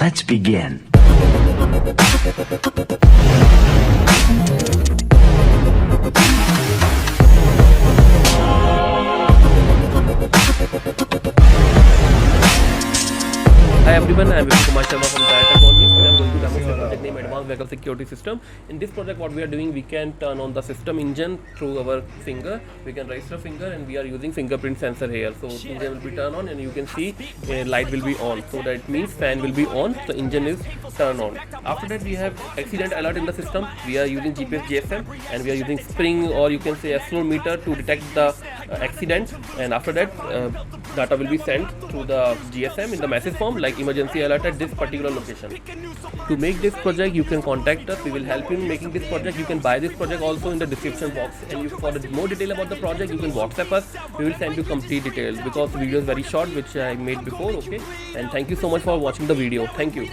Let's begin. Hi everyone, I am 𝗫𝗶𝗟𝗏 from 𝗫𝗵. Today I am going to demonstrate a project named Advanced Vehicle Security System. In this project, what we are doing, we can turn on the system engine through our finger. We can register finger, and we are using fingerprint sensor here. So engine will be turned on, and you can see light will be on. So that means fan will be on. The engine is turned on. After that, we have accident alert in the system. We are using GPS GSM, and we are using spring, or you can say accelerometer, to detect the accident. And after that, data will be sent through the GSM in the message form, like emergency alert at this particular location. To make this project, you can contact us. We will help you in making this project. You can buy this project also in the description box, and for more detail about the project, you can WhatsApp us. We will send you complete details, because the video is very short, which I made before. Okay, and thank you so much for watching the video. Thank you.